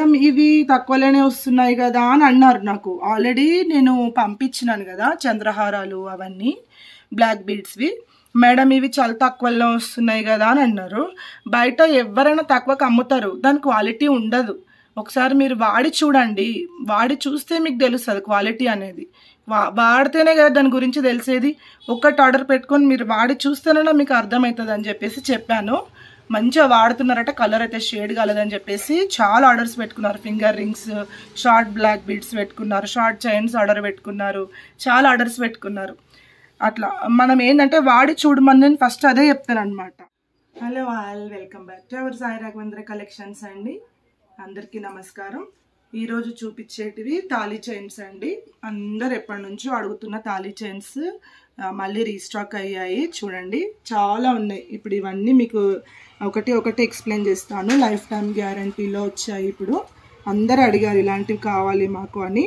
Madam ఇవి తక్కువలోనే వస్తున్నాయి కదా అని అన్నారు. నాకు ఆల్రెడీ నేను పంపించినాను కదా చంద్రహారాలు అవన్నీ బ్లాక్ బీడ్స్వి. మేడం ఇవి చాలా తక్కువలో వస్తున్నాయి కదా అని అన్నారు. బయట ఎవరైనా తక్కువకి అమ్ముతారు, దాని క్వాలిటీ ఉండదు. ఒకసారి మీరు వాడి చూడండి, వాడి చూస్తే మీకు తెలుస్తుంది క్వాలిటీ అనేది. వాడితేనే కదా దాని గురించి తెలిసేది. ఒక్కటి ఆర్డర్ పెట్టుకొని మీరు వాడి చూస్తేనే మీకు అర్థమవుతుంది అని చెప్పేసి చెప్పాను. మంచిగా వాడుతున్నారట, కలర్ అయితే షేడ్ కాలేదని చెప్పేసి చాలా ఆర్డర్స్ పెట్టుకున్నారు. Finger rings, short black beads పెట్టుకున్నారు, షార్ట్ చైన్స్ ఆర్డర్ పెట్టుకున్నారు, చాలా ఆర్డర్స్ పెట్టుకున్నారు. అట్లా మనం ఏంటంటే వాడి చూడమని నేను ఫస్ట్ అదే చెప్తాను అనమాట. Hello all, welcome back to our Sai Raghavendra collections అండి. అందరికీ నమస్కారం. ఈరోజు చూపించేటివి తాళీ చైన్స్ అండి. అందరు ఎప్పటి నుంచో అడుగుతున్న తాళీ చైన్స్ మళ్ళీ రీస్టాక్ అయ్యాయి. చూడండి చాలా ఉన్నాయి. ఇప్పుడు ఇవన్నీ మీకు ఒకటి ఎక్స్ప్లెయిన్ చేస్తాను. లైఫ్ టైం గ్యారంటీలో వచ్చాయి. ఇప్పుడు అందరు అడిగారు ఇలాంటివి కావాలి మాకు అని.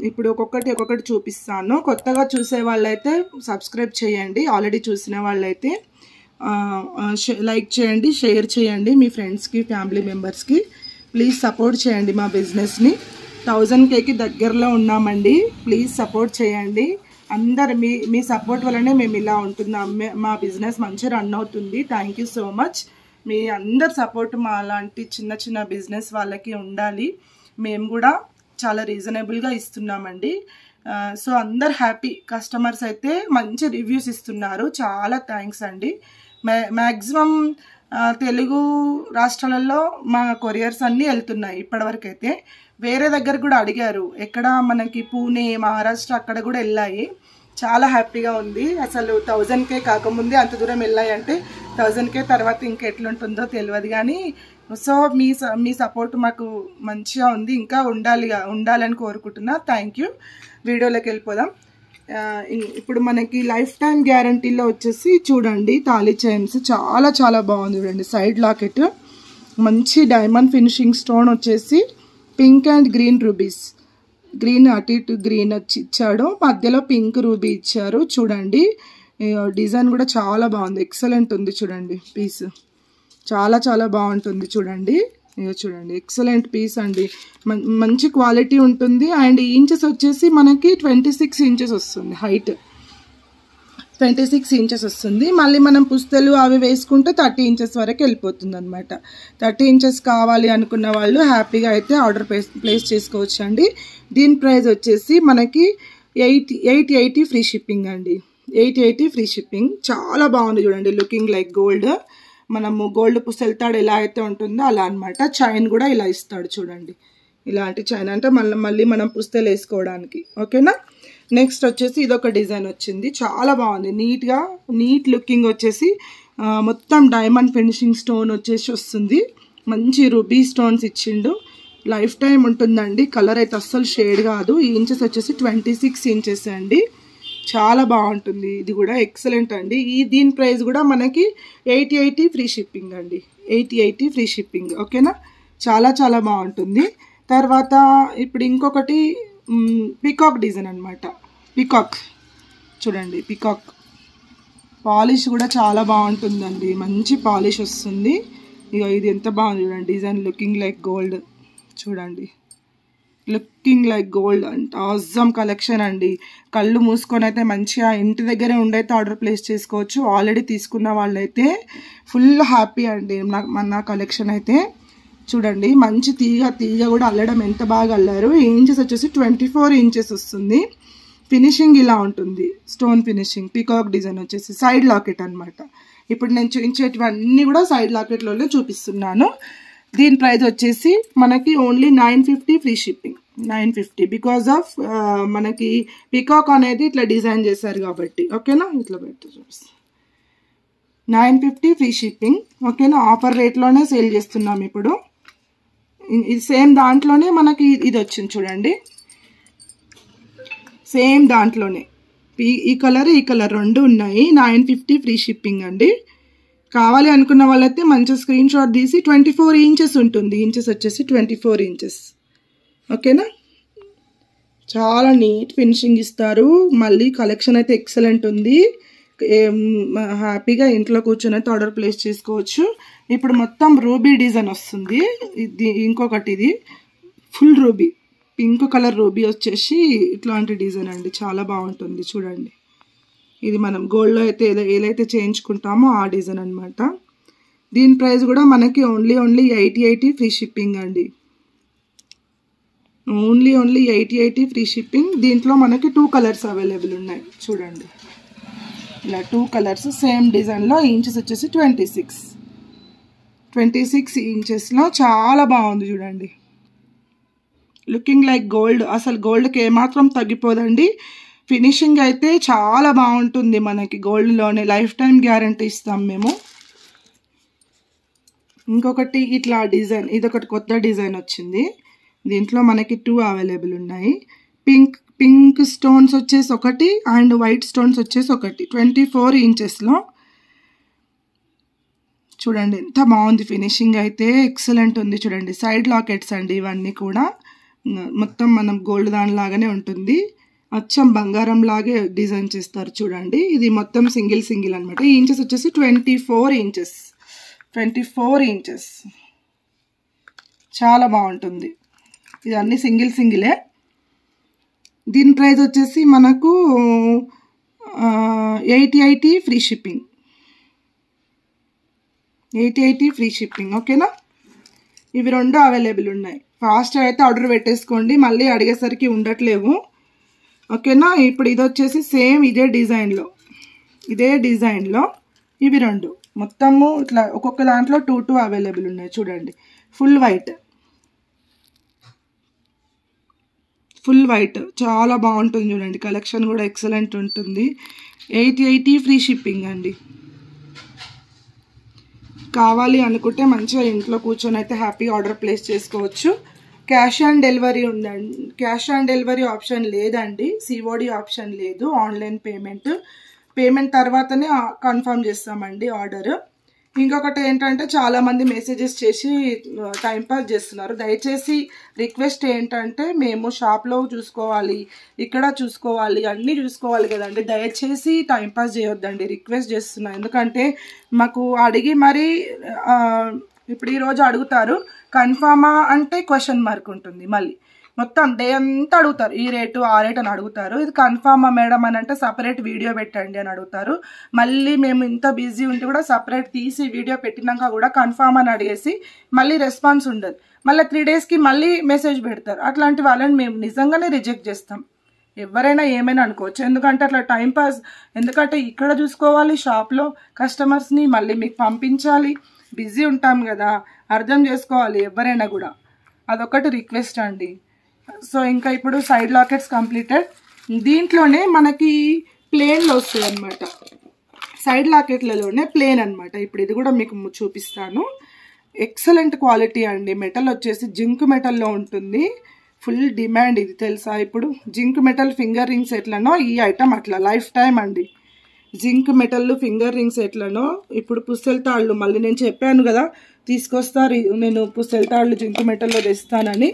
ఇప్పుడు ఒక్కొక్కటి చూపిస్తాను. కొత్తగా చూసే వాళ్ళైతే సబ్స్క్రైబ్ చేయండి, ఆల్రెడీ చూసిన వాళ్ళైతే లైక్ చేయండి, షేర్ చేయండి మీ ఫ్రెండ్స్కి, ఫ్యామిలీ మెంబర్స్కి. ప్లీజ్ సపోర్ట్ చేయండి మా బిజినెస్ని. 1000Kకి దగ్గరలో ఉన్నామండి. ప్లీజ్ సపోర్ట్ చేయండి. అందరు మీ సపోర్ట్ వల్లనే మేము ఇలా ఉంటున్నాం. మా బిజినెస్ మంచిగా రన్ అవుతుంది. Thank you so much. మీ అందరు సపోర్ట్ మా అలాంటి చిన్న బిజినెస్ వాళ్ళకి ఉండాలి. మేము కూడా చాలా రీజనబుల్గా ఇస్తున్నామండి. సో అందరు హ్యాపీ. కస్టమర్స్ అయితే మంచి రివ్యూస్ ఇస్తున్నారు. చాలా థ్యాంక్స్ అండి. మ్యాక్సిమం తెలుగు రాష్ట్రాలలో మా కొరియర్స్ అన్నీ వెళ్తున్నాయి ఇప్పటివరకు అయితే. వేరే దగ్గర కూడా అడిగారు, ఎక్కడ మనకి పూణే, మహారాష్ట్ర అక్కడ కూడా వెళ్ళాయి. చాలా హ్యాపీగా ఉంది. అసలు 1000K కాకముందే అంత దూరం వెళ్ళాయి అంటే 1000K తర్వాత ఇంకా ఎట్లుంటుందో తెలియదు. కానీ సో మీ సపోర్ట్ మాకు మంచిగా ఉంది, ఇంకా ఉండాలని కోరుకుంటున్నా. Thank you. వీడియోలోకి వెళ్ళిపోదాం. ఇప్పుడు మనకి లైఫ్ టైం గ్యారంటీలో వచ్చేసి చూడండి తాళీ చైన్స్ చాలా బాగుంది. చూడండి సైడ్ లాకెట్, మంచి డైమండ్ ఫినిషింగ్ స్టోన్ వచ్చేసి pink and green rubies. Green అటు ఇటు గ్రీన్ వచ్చి ఇచ్చాడు, మధ్యలో పింక్ రూబీ ఇచ్చారు. చూడండి డిజైన్ కూడా చాలా బాగుంది, ఎక్సలెంట్ ఉంది. చూడండి పీస్ చాలా బాగుంటుంది. చూడండి చూడండి ఎక్సలెంట్ పీస్ అండి. మంచి క్వాలిటీ ఉంటుంది. అండ్ ఇంచెస్ వచ్చేసి మనకి 26 ఇంచెస్ వస్తుంది. హైట్ 26 ఇంచెస్ వస్తుంది. మళ్ళీ మనం పుస్తలు అవి వేసుకుంటే 30 ఇంచెస్ వరకు వెళ్ళిపోతుంది అనమాట. 30 ఇంచెస్ కావాలి అనుకున్న వాళ్ళు హ్యాపీగా అయితే ఆర్డర్ ప్లేస్ చేసుకోవచ్చు అండి. దీని ప్రైస్ వచ్చేసి మనకి 880 ఫ్రీ షిప్పింగ్ అండి. 880 ఫ్రీ షిప్పింగ్. చాలా బాగుంది. చూడండి లుకింగ్ లైక్ గోల్డ్. మనము గోల్డ్ పుస్తెళ్తాడు ఎలా అయితే ఉంటుందో అలా అనమాట. చైన్ కూడా ఇలా ఇస్తాడు చూడండి. ఇలాంటి చైన్ అంటే మళ్ళీ మనం పుస్తెలు వేసుకోవడానికి. ఓకేనా. నెక్స్ట్ వచ్చేసి ఇదొక డిజైన్ వచ్చింది, చాలా బాగుంది. నీట్ లుకింగ్ వచ్చేసి మొత్తం డైమండ్ ఫినిషింగ్ స్టోన్ వచ్చేసి వస్తుంది. మంచి రూబీ స్టోన్స్ ఇచ్చిండు. లైఫ్ టైం ఉంటుందండి. కలర్ అయితే అస్సలు షేడ్ కాదు. ఈ ఇంచెస్ వచ్చేసి 26 ఇంచెస్ అండి. చాలా బాగుంటుంది. ఇది కూడా ఎక్సలెంట్ అండి. దీని ప్రైస్ కూడా మనకి 880 ఫ్రీ షిప్పింగ్ అండి. 880 ఫ్రీ షిప్పింగ్. ఓకేనా. చాలా బాగుంటుంది. తర్వాత ఇప్పుడు ఇంకొకటి పికాక్ డిజైన్ అనమాట. పికాక్ చూడండి, పికాక్ పాలిష్ కూడా చాలా బాగుంటుందండి. మంచి పాలిష్ వస్తుంది. ఇక ఇది ఎంత బాగుంది చూడండి. Design looking like gold. చూడండి లుకింగ్ లైక్ గోల్డ్ అంటే ఆసమ్ కలెక్షన్ అండి. కళ్ళు మూసుకొని అయితే మంచిగా ఇంటి దగ్గరే ఉండైతే ఆర్డర్ ప్లేస్ చేసుకోవచ్చు. ఆల్రెడీ తీసుకున్న వాళ్ళైతే ఫుల్ హ్యాపీ అండి. నా కలెక్షన్ అయితే చూడండి. మంచి తీగ కూడా అల్లడం ఎంత బాగా అల్లారు. ఇంచెస్ వచ్చేసి 24 ఇంచెస్ వస్తుంది. ఫినిషింగ్ ఇలా ఉంటుంది, స్టోన్ ఫినిషింగ్. పికాక్ డిజైన్ వచ్చేసి సైడ్ లాకెట్ అనమాట. ఇప్పుడు నేను చూపించేటివన్నీ కూడా సైడ్ లాకెట్లోనే చూపిస్తున్నాను. దీని ప్రైస్ వచ్చేసి మనకి only 950 free shipping. 950 because of మనకి పికాక్ అనేది ఇట్లా డిజైన్ చేశారు కాబట్టి. ఓకేనా. ఇట్లా పెట్టి చూపిస్తాను. 950 ఫ్రీ షిప్పింగ్. ఓకేనా. ఆఫర్ రేట్లోనే సేల్ చేస్తున్నాం ఇప్పుడు. ఇది సేమ్ దాంట్లోనే మనకి ఇది వచ్చింది చూడండి. సేమ్ దాంట్లోనే ఈ కలర్ రెండు ఉన్నాయి. 950 ఫ్రీ షిప్పింగ్ అండి. కావాలి అనుకున్న వాళ్ళైతే మంచి స్క్రీన్ షాట్ తీసి 24 ఇంచెస్ ఉంటుంది. ఇంచెస్ వచ్చేసి 24 ఇంచెస్. ఓకేనా. చాలా నీట్ ఫినిషింగ్ ఇస్తారు. మళ్ళీ కలెక్షన్ అయితే ఎక్సలెంట్ ఉంది. హ్యాపీగా ఇంట్లో కూర్చొని అయితే ఆర్డర్ ప్లేస్ చేసుకోవచ్చు. ఇప్పుడు మొత్తం రూబీ డిజైన్ వస్తుంది. ఇది ఇంకొకటి, ఇది full ruby, pink colour ruby వచ్చేసి ఇట్లాంటి డిజైన్ అండి, చాలా బాగుంటుంది చూడండి. ఇది మనం గోల్డ్లో అయితే ఏదైతే చేయించుకుంటామో ఆ డిజైన్ అనమాట. దీని ప్రైస్ కూడా మనకి ఓన్లీ 80 ఫ్రీ షిప్పింగ్ అండి. Only 80 free shipping. దీంట్లో మనకి 2 కలర్స్ అవైలబుల్ ఉన్నాయి చూడండి. ఇలా 2 కలర్స్ సేమ్ డిజైన్లో. ఇంచెస్ వచ్చేసి 26 ఇంచెస్లో చాలా బాగుంది చూడండి. Looking like gold. అసలు గోల్డ్కి ఏమాత్రం తగ్గిపోదండి. ఫినిషింగ్ అయితే చాలా బాగుంటుంది మనకి గోల్డ్లోనే. లైఫ్ టైం గ్యారంటీ ఇస్తాం మేము. ఇంకొకటి ఇట్లా డిజైన్, ఇదొకటి కొత్త డిజైన్ వచ్చింది. దీంట్లో మనకి 2 అవైలబుల్ ఉన్నాయి. పింక్ స్టోన్స్ వచ్చేసి ఒకటి అండ్ వైట్ స్టోన్స్ వచ్చేసి ఒకటి. 24 ఇంచెస్లో చూడండి ఎంత బాగుంది. ఫినిషింగ్ అయితే ఎక్సలెంట్ ఉంది చూడండి. సైడ్ లాకెట్స్ అండి ఇవన్నీ కూడా. మొత్తం మనం గోల్డ్ దానిలాగానే ఉంటుంది. అచ్చం బంగారం లాగే డిజైన్ చేస్తారు చూడండి. ఇది మొత్తం సింగిల్ అనమాట. ఈ ఇంచెస్ వచ్చేసి 24 ఇంచెస్. చాలా బాగుంటుంది. ఇది అన్ని సింగిలే. దీని ప్రైస్ వచ్చేసి మనకు 80 ఫ్రీ షిప్పింగ్. 80 free shipping. ఓకేనా? ఇవి 2 అవైలబుల్ ఉన్నాయి. ఫాస్ట్ అయితే ఆర్డర్ పెట్టేసుకోండి, మళ్ళీ అడిగేసరికి ఉండట్లేవు. ఓకేనా? ఇప్పుడు ఇది వచ్చేసి సేమ్ ఇదే డిజైన్లో ఇవి 2 మొత్తము ఇట్లా ఒక్కొక్క దాంట్లో 2 అవైలబుల్ ఉన్నాయి చూడండి. ఫుల్ వైట్ చాలా బాగుంటుంది చూడండి. కలెక్షన్ కూడా ఎక్సలెంట్ ఉంటుంది. 80 ఫ్రీ షిప్పింగ్ అండి. కావాలి అనుకుంటే మంచిగా ఇంట్లో కూర్చొని అయితే హ్యాపీ ఆర్డర్ ప్లేస్ చేసుకోవచ్చు. క్యాష్ ఆన్ డెలివరీ ఉందండి. క్యాష్ ఆన్ డెలివరీ ఆప్షన్ లేదండి. సిఓడి ఆప్షన్ లేదు. ఆన్లైన్ పేమెంట్ తర్వాతనే కన్ఫర్మ్ చేస్తామండి ఆర్డర్. ఇంకొకటి ఏంటంటే చాలామంది మెసేజెస్ చేసి టైంపాస్ చేస్తున్నారు. దయచేసి రిక్వెస్ట్ ఏంటంటే, మేము షాప్లో చూసుకోవాలి, ఇక్కడ చూసుకోవాలి, అన్నీ చూసుకోవాలి కదండి. దయచేసి టైంపాస్ చేయొద్దండి, రిక్వెస్ట్ చేస్తున్నా. ఎందుకంటే మాకు అడిగి మరి ఇప్పుడు ఈరోజు అడుగుతారు, కన్ఫామా అంటే క్వశ్చన్ మార్క్ ఉంటుంది. మళ్ళీ మొత్తం డే అంతా అడుగుతారు, ఈ రేటు ఆ రేటు అని అడుగుతారు. ఇది కన్ఫామా మేడం అని అంటే సపరేట్ వీడియో పెట్టండి అని అడుగుతారు. మళ్ళీ మేము ఇంత బిజీ ఉంటే కూడా సపరేట్ తీసి వీడియో పెట్టినాక కూడా కన్ఫామ్ అని అడిగేసి మళ్ళీ రెస్పాన్స్ ఉండదు. మళ్ళీ 3 డేస్కి మళ్ళీ మెసేజ్ పెడతారు. అట్లాంటి వాళ్ళని మేము నిజంగానే రిజెక్ట్ చేస్తాం. ఎవరైనా ఏమైనా అనుకోవచ్చు, ఎందుకంటే అట్లా టైంపాస్. ఎందుకంటే ఇక్కడ చూసుకోవాలి, షాప్లో కస్టమర్స్ని మళ్ళీ మీకు పంపించాలి, బిజీ ఉంటాం కదా, అర్థం చేసుకోవాలి ఎవరైనా కూడా. అదొకటి రిక్వెస్ట్ అండి. సో ఇంకా ఇప్పుడు సైడ్ లాకెట్స్ కంప్లీటెడ్. దీంట్లోనే మనకి ప్లేన్లో వస్తుంది అనమాట. సైడ్ లాకెట్లలోనే ప్లేన్ అనమాట. ఇప్పుడు ఇది కూడా మీకు చూపిస్తాను. ఎక్సలెంట్ క్వాలిటీ అండి. మెటల్ వచ్చేసి జింక్ మెటల్లో ఉంటుంది. ఫుల్ డిమాండ్ ఇది తెలుసా. ఇప్పుడు జింక్ మెటల్ ఫింగర్ రింగ్స్ ఎట్లనో ఈ ఐటమ్ అట్లా లైఫ్ టైం అండి. జింక్ మెటల్ ఫింగర్ రింగ్స్ ఎట్లనో ఇప్పుడు పుస్తెల తాళ్ళు మళ్ళీ నేను చెప్పాను కదా తీసుకొస్తారు, నేను పుస్తెల తాళ్ళు జింక్ మెటల్లో తెస్తానని.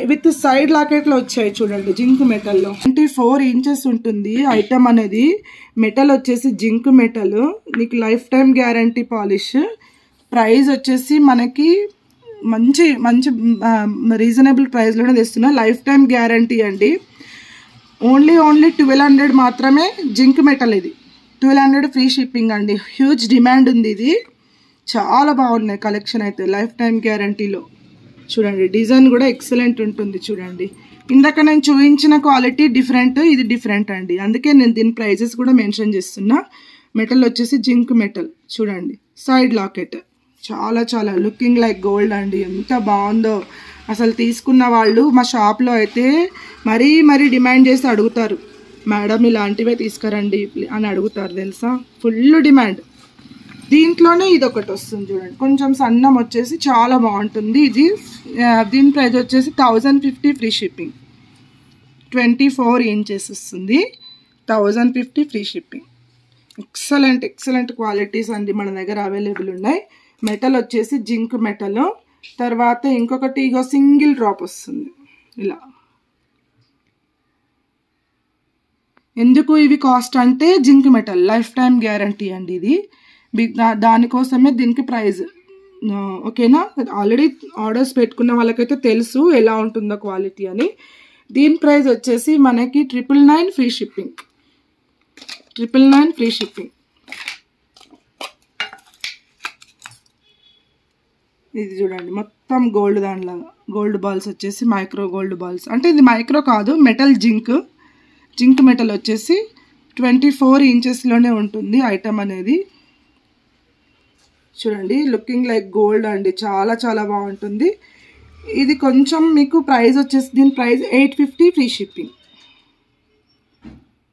విత్ సైడ్ లాకెట్లో వచ్చాయి చూడండి జింక్ మెటల్లో. 24 ఇంచెస్ ఉంటుంది ఐటమ్ అనేది. మెటల్ వచ్చేసి జింక్ మెటల్, నీకు life time guarantee polish. Price వచ్చేసి మనకి మంచి రీజనబుల్ ప్రైస్లోనే తెస్తున్నా. లైఫ్ టైం గ్యారంటీ అండి. ఓన్లీ 1200 మాత్రమే జింక్ మెటల్. ఇది 1200 ఫ్రీ షిప్పింగ్ అండి. హ్యూజ్ డిమాండ్ ఉంది ఇది. చాలా బాగున్నాయి కలెక్షన్ అయితే లైఫ్ టైం గ్యారంటీలో. చూడండి డిజైన్ కూడా ఎక్సలెంట్ ఉంటుంది చూడండి. ఇందాక నేను చూపించిన క్వాలిటీ డిఫరెంట్, ఇది డిఫరెంట్ అండి. అందుకే నేను దీని ప్రైజెస్ కూడా మెన్షన్ చేస్తున్నా. మెటల్ వచ్చేసి జింక్ మెటల్ చూడండి. సైడ్ లాకెట్ చాలా లుకింగ్ లైక్ గోల్డ్ అండి. ఎంత బాగుందో అసలు. తీసుకున్న వాళ్ళు మా షాప్లో అయితే మరీ డిమాండ్ చేసి అడుగుతారు, మేడం ఇలాంటివే తీసుకురండి అని అడుగుతారు తెలుసా. Full demand. దీంట్లోనే ఇది ఒకటి వస్తుంది చూడండి, కొంచెం సన్నం వచ్చేసి చాలా బాగుంటుంది ఇది. దీని ప్రైస్ వచ్చేసి 1050 ఫ్రీ షిప్పింగ్. 24 ఇంచెస్ వస్తుంది. 1050 ఫ్రీ షిప్పింగ్. ఎక్సలెంట్ క్వాలిటీస్ అండి మన దగ్గర అవైలబుల్ ఉన్నాయి. మెటల్ వచ్చేసి జింక్ మెటల్. తర్వాత ఇంకొకటి ఇగో సింగిల్ డ్రాప్ వస్తుంది ఇలా. ఎందుకు ఇవి కాస్ట్ అంటే zinc metal life time guarantee అండి ఇది. దానికోసమే దీనికి ప్రైస్. ఓకేనా, ఆల్రెడీ ఆర్డర్స్ పెట్టుకున్న వాళ్ళకైతే తెలుసు ఎలా ఉంటుందో క్వాలిటీ అని. దీని ప్రైస్ వచ్చేసి మనకి 999 ఫ్రీ షిప్పింగ్. 999 free shipping. ఇది చూడండి మొత్తం గోల్డ్, దానిలో గోల్డ్ బాల్స్ వచ్చేసి మైక్రో గోల్డ్ బాల్స్. అంటే ఇది మైక్రో కాదు, మెటల్ జింక్ మెటల్ వచ్చేసి 24 ఇంచెస్లోనే ఉంటుంది ఐటమ్ అనేది. చూడండి లుకింగ్ లైక్ గోల్డ్ అండి, చాలా చాలా బాగుంటుంది. ఇది కొంచెం మీకు ప్రైస్ వచ్చేసి దీని price 850 free shipping.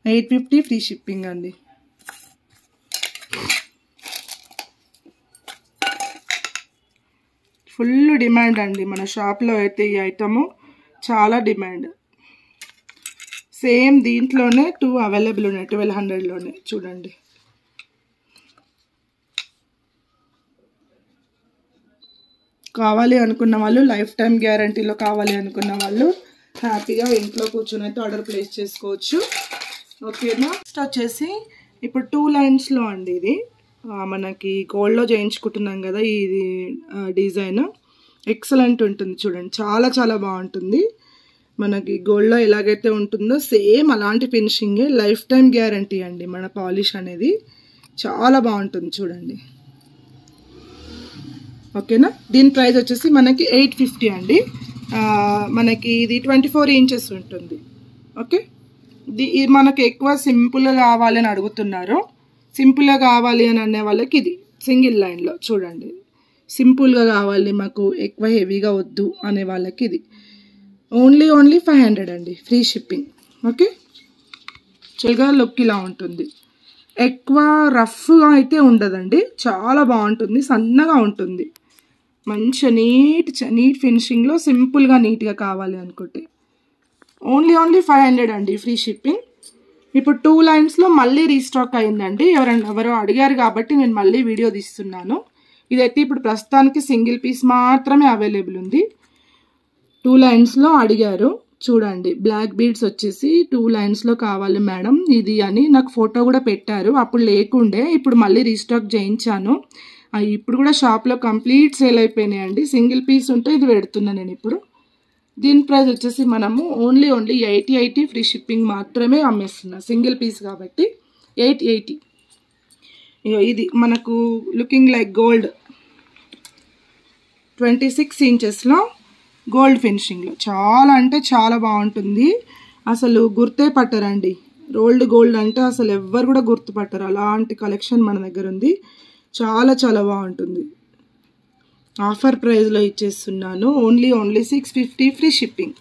850 free shipping అండి. ఫుల్ డిమాండ్ అండి మన షాప్లో అయితే ఈ ఐటము, చాలా డిమాండ్. సేమ్ దీంట్లోనే 2 అవైలబుల్ ఉన్నాయి 1200లోనే. చూడండి కావాలి అనుకున్న వాళ్ళు, లైఫ్ టైం గ్యారంటీలో కావాలి అనుకున్న వాళ్ళు హ్యాపీగా ఇంట్లో కూర్చొని అయితే ఆర్డర్ ప్లేస్ చేసుకోవచ్చు. ఓకేనా. నెక్స్ట్ వచ్చేసి ఇప్పుడు 2 లైన్స్లో అండి. ఇది మనకి గోల్డ్లో చేయించుకుంటున్నాం కదా, ఇది డిజైన్ ఎక్సలెంట్ ఉంటుంది. చూడండి చాలా చాలా బాగుంటుంది. మనకి గోల్డ్లో ఎలాగైతే ఉంటుందో సేమ్ అలాంటి ఫినిషింగే, లైఫ్ టైం గ్యారంటీ అండి. మన పాలిష్ అనేది చాలా బాగుంటుంది చూడండి. ఓకేనా. దీని ప్రైస్ వచ్చేసి మనకి 850 అండి. మనకి ఇది 24 ఇంచెస్ ఉంటుంది. ఓకే. మనకి ఎక్కువ సింపుల్గా కావాలి అని అడుగుతున్నారు. సింపుల్గా కావాలి అని అనే వాళ్ళకి ఇది సింగిల్ లైన్లో చూడండి. సింపుల్గా కావాలి మాకు ఎక్కువ హెవీగా వద్దు అనే వాళ్ళకి ఇది ఓన్లీ 500 అండి ఫ్రీ షిప్పింగ్. ఓకే. చిల్గా లుక్ ఇలా ఉంటుంది. ఎక్కువ రఫ్గా అయితే ఉండదండి, చాలా బాగుంటుంది, సన్నగా ఉంటుంది. మంచి నీట్ ఫినిషింగ్లో సింపుల్గా నీట్గా కావాలి అనుకుంటే ఓన్లీ 500 అండి ఫ్రీ షిప్పింగ్. ఇప్పుడు 2 లైన్స్లో మళ్ళీ రీస్టాక్ అయిందండి. ఎవరో అడిగారు కాబట్టి నేను మళ్ళీ వీడియో తీస్తున్నాను. ఇదైతే ఇప్పుడు ప్రస్తుతానికి సింగిల్ పీస్ మాత్రమే అవైలబుల్ ఉంది. 2 లైన్స్లో అడిగారు. చూడండి బ్లాక్ బీడ్స్ వచ్చేసి 2 లైన్స్లో కావాలి మేడం ఇది అని నాకు ఫోటో కూడా పెట్టారు. అప్పుడు లేకుండే, ఇప్పుడు మళ్ళీ రీస్టాక్ చేయించాను. ఇప్పుడు కూడా షాప్లో కంప్లీట్ సేల్ అయిపోయినాయండి. సింగిల్ పీస్ ఉంటే ఇది పెడుతున్నాను నేను ఇప్పుడు. దీని ప్రైస్ వచ్చేసి మనము ఓన్లీ 880 ఫ్రీ షిప్పింగ్ మాత్రమే అమ్మేస్తున్నా, సింగిల్ పీస్ కాబట్టి 880. ఇది మనకు లుకింగ్ లైక్ గోల్డ్ 26 ఇంచెస్లో గోల్డ్ ఫినిషింగ్లో చాలా అంటే చాలా బాగుంటుంది. అసలు గుర్తే పట్టరండి. రోల్డ్ గోల్డ్ అంటే అసలు ఎవ్వరు కూడా గుర్తుపట్టరు. అలాంటి కలెక్షన్ మన దగ్గర ఉంది. చాలా చాలా బాగుంటుంది. ఆఫర్ ప్రైస్లో ఇచ్చేస్తున్నాను. Only 650 free shipping.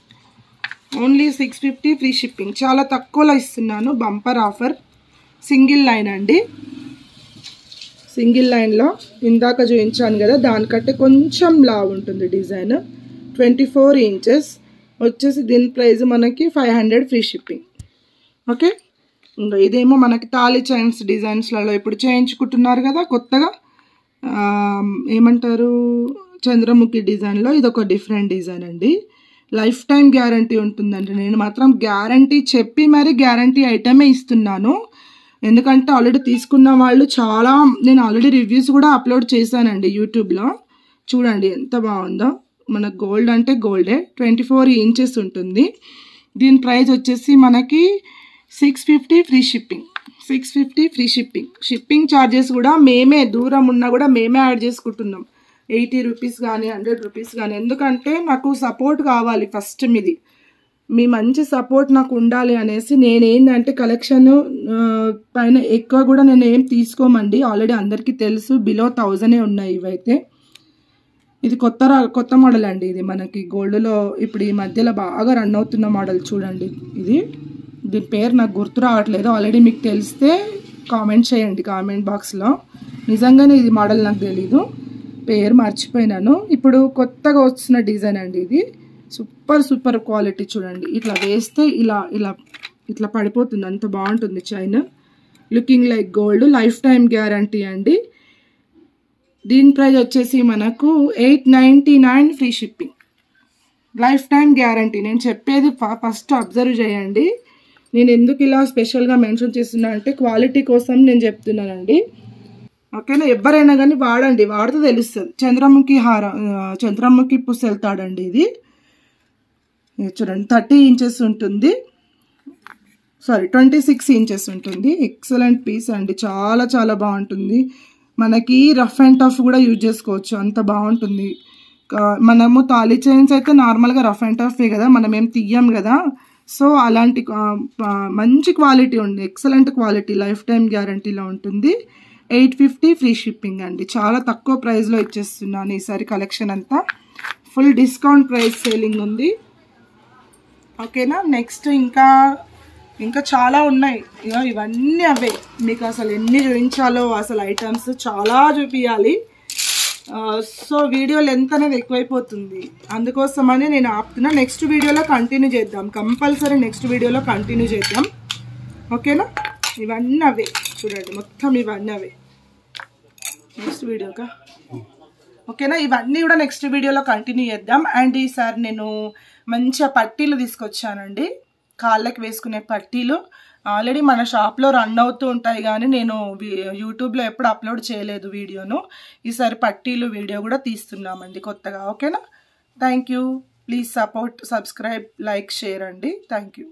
Only 650 free shipping. చాలా తక్కువలో ఇస్తున్నాను. Bumper offer. సింగిల్ లైన్ అండి. సింగిల్ లైన్లో ఇందాక చూపించాను కదా, దానికంటే కొంచెం లావు ఉంటుంది డిజైన్. 24 ఇంచెస్ వచ్చేసి దీని ప్రైస్ మనకి 500 ఫ్రీ షిప్పింగ్. ఓకే. ఇంకా ఇదేమో మనకి తాళి చైన్స్ డిజైన్స్లలో ఇప్పుడు చేయించుకుంటున్నారు కదా కొత్తగా, ఏమంటారు చంద్రముఖి డిజైన్లో. ఇది ఒక డిఫరెంట్ డిజైన్ అండి. లైఫ్ టైం గ్యారంటీ ఉంటుందండి. నేను మాత్రం గ్యారంటీ చెప్పి మరి గ్యారంటీ ఐటమే ఇస్తున్నాను. ఎందుకంటే ఆల్రెడీ తీసుకున్న వాళ్ళు చాలా, నేను ఆల్రెడీ రివ్యూస్ కూడా అప్లోడ్ చేశానండి యూట్యూబ్లో. చూడండి ఎంత బాగుందో. మన గోల్డ్ అంటే గోల్డే. 24 ఇంచెస్ ఉంటుంది. దీని ప్రైస్ వచ్చేసి మనకి 650 free shipping. 650 free shipping. Shipping charges కూడా మేమే, దూరం ఉన్నా కూడా మేమే యాడ్ చేసుకుంటున్నాం. 80 రూపీస్ కానీ 100 రూపీస్ కానీ. ఎందుకంటే నాకు సపోర్ట్ కావాలి ఫస్ట్. మీ మంచి సపోర్ట్ నాకు ఉండాలి అనేసి నేనేంటంటే కలెక్షన్ పైన ఎక్కువ కూడా నేను ఏం తీసుకోమండి. ఆల్రెడీ అందరికీ తెలుసు, బిలో 1000 ఉన్నాయి ఇవైతే. ఇది కొత్త మోడల్ అండి. ఇది మనకి గోల్డ్లో ఇప్పుడు ఈ మధ్యలో బాగా రన్ అవుతున్న మోడల్. చూడండి దీని పేరు నాకు గుర్తు రావట్లేదు. ఆల్రెడీ మీకు తెలిస్తే కామెంట్ చేయండి కామెంట్ బాక్స్లో. నిజంగానే ఇది మోడల్ నాకు తెలీదు, పేరు మర్చిపోయినాను. ఇప్పుడు కొత్తగా వస్తున్న డిజైన్ అండి ఇది. Super quality. చూడండి ఇట్లా వేస్తే ఇట్లా పడిపోతుంది, అంత బాగుంటుంది chain. Looking like gold. Life time guarantee అండి. దీని ప్రైస్ వచ్చేసి మనకు 899 free shipping. Life time guarantee. నేను చెప్పేది ఫస్ట్ అబ్జర్వ్ చేయండి. నేను ఎందుకు ఇలా స్పెషల్గా మెన్షన్ చేస్తున్నా అంటే క్వాలిటీ కోసం నేను చెప్తున్నానండి. ఓకేనా, ఎవరైనా కానీ వాడండి, వాడితే తెలుస్తుంది. చంద్రముఖి పుస్తెళ్తాడండి ఇది చూడండి. 30 ఇంచెస్ ఉంటుంది, 26 ఇంచెస్ ఉంటుంది. ఎక్సలెంట్ పీస్ అండి, చాలా చాలా బాగుంటుంది. మనకి రఫ్ అండ్ టఫ్ కూడా యూజ్ చేసుకోవచ్చు, అంత బాగుంటుంది. మనము తాళీ చైన్స్ అయితే నార్మల్గా రఫ్ అండ్ టఫే కదా, మనం ఏం తీయం కదా. సో అలాంటి మంచి క్వాలిటీ ఉంది, ఎక్సలెంట్ క్వాలిటీ, లైఫ్ టైం గ్యారంటీలో ఉంటుంది. 850 ఫ్రీ షిప్పింగ్ అండి. చాలా తక్కువ ప్రైస్లో ఇచ్చేస్తున్నాను ఈసారి. కలెక్షన్ అంతా ఫుల్ డిస్కౌంట్ ప్రైస్ సేలింగ్ ఉంది. ఓకేనా, నెక్స్ట్ ఇంకా చాలా ఉన్నాయి. ఇవన్నీ అవే, మీకు అసలు ఎన్ని చూపించాలో అసలు ఐటమ్స్ చాలా చూపించాలి. సో వీడియో లెంత్ అనేది ఎక్కువైపోతుంది, అందుకోసమని నేను ఆపుతున్నా. నెక్స్ట్ వీడియోలో కంటిన్యూ చేద్దాం, కంపల్సరీ నెక్స్ట్ వీడియోలో కంటిన్యూ చేద్దాం. ఓకేనా, ఇవన్నీ అవే చూడండి, మొత్తం ఇవన్నీ అవే నెక్స్ట్ వీడియోగా. ఓకేనా, ఇవన్నీ కూడా నెక్స్ట్ వీడియోలో కంటిన్యూ చేద్దాం. అండ్ ఈసారి నేను మంచిగా పట్టీలు తీసుకొచ్చానండి, కాళ్ళకి వేసుకునే పట్టీలు. ఆల్రెడీ మన షాప్లో రన్ అవుతూ ఉంటాయి, కానీ నేను యూట్యూబ్లో ఎప్పుడు అప్లోడ్ చేయలేదు వీడియోను. ఈసారి పట్టీలు వీడియో కూడా తీస్తున్నామండి కొత్తగా. ఓకేనా, thank you. Please support, subscribe, like, share అండి. Thank you.